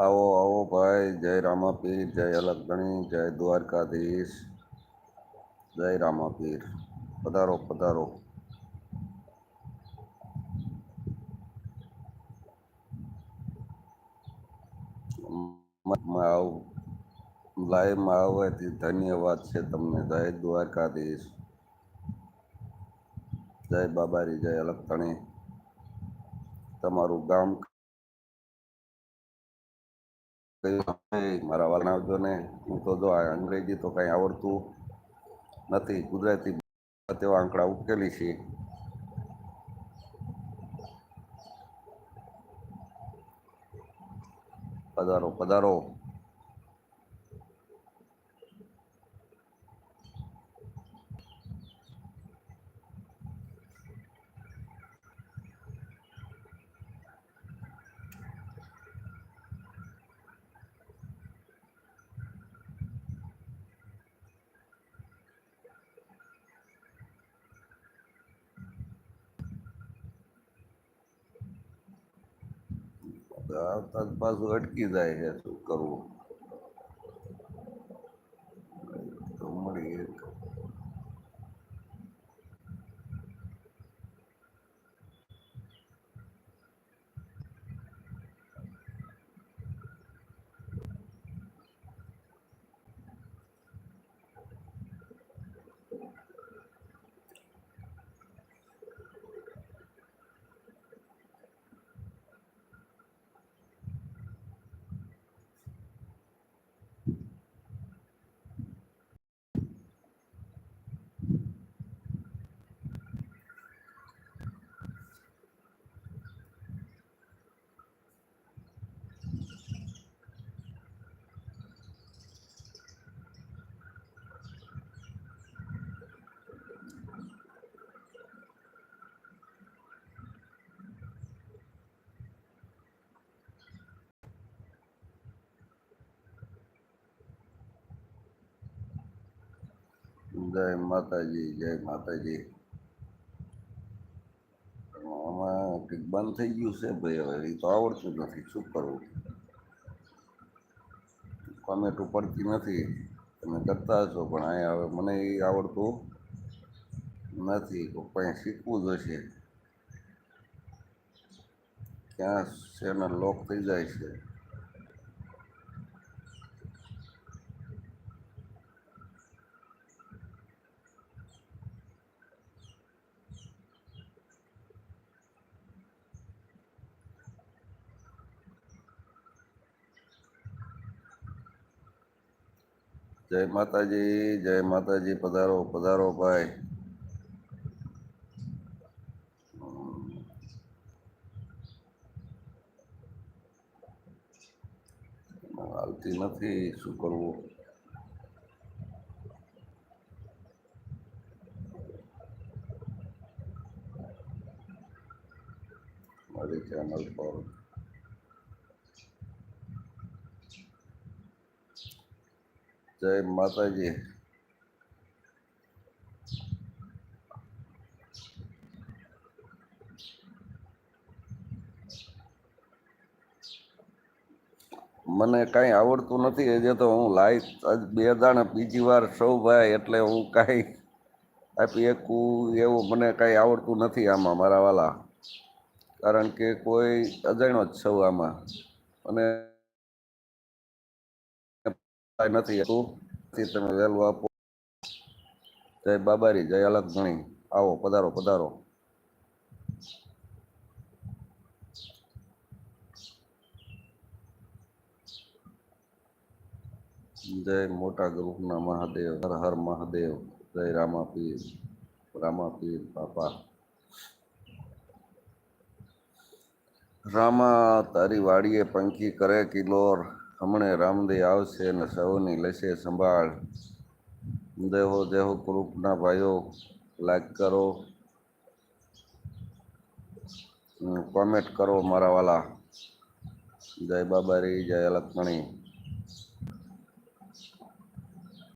આવો આવો ભાઈ, જય રામાપીર, જય અલગગણી, જય દ્વારકાધીશ, જય રામાપીર. પધારો પધારો. લાઈવમાં આવવાથી ધન્યવાદ છે તમને. જય દ્વારકાધીશ, જય બાબારી, જય અલગગણી. તમારું ગામ મારા વલણાવજો ને. હું તો જો અંગ્રેજી તો કઈ આવડતું નથી, ગુજરાતી તેવા આંકડા ઉકેલી છે. પધારો પધારો. બાજુ અટકી જાય છે, શું કરવું? તો મળી જય માતાજી, જય માતાજી. આમાં કંઈક બંધ થઈ ગયું છે ભાઈ. હવે એ તો આવડતું જ નથી, શું કરવું? કોમેન્ટ પડતી નથી. તમે કરતા હશો પણ અહીંયા હવે મને એ આવડતું નથી. કોઈ શીખવું જોઈશે. ક્યાં ચેનલ લોક થઈ જાય છે. જય માતાજી, જય માતાજી. પધારો પધારો ભાઈ. હાલતી નથી, શું કરવું? મારી ચેનલ પર જય માતાજી. મને કાંઈ આવડતું નથી. હજી તો હું લાઈવ બે દાણા બીજી વાર સૌ ભાઈ, એટલે હું કાંઈ આપી શકું એવું મને કાંઈ આવડતું નથી આમાં મારા વાલા. કારણ કે કોઈ અજાણ્યો જ સૌ આમાં, અને નથી હતું. તમે વહેલું આપો. જય બાબારી, જય અલગગણી. આવો પધારો પધારો. જય મોટા ગ્રુપના મહાદેવ, હર હર મહાદેવ. જય રામાપીર, રામાપીર બાપા. રામા તારી વાડીએ પંખી કરે કિલોર. હમણે રામદે આવશે ને સૌની લેશે સંભાળ. દેહો દેહો ગ્રુપના ભાઈઓ લાઈક કરો, કોમેન્ટ કરો મારા વાલા. જય બાબારી, જય અલગમણી.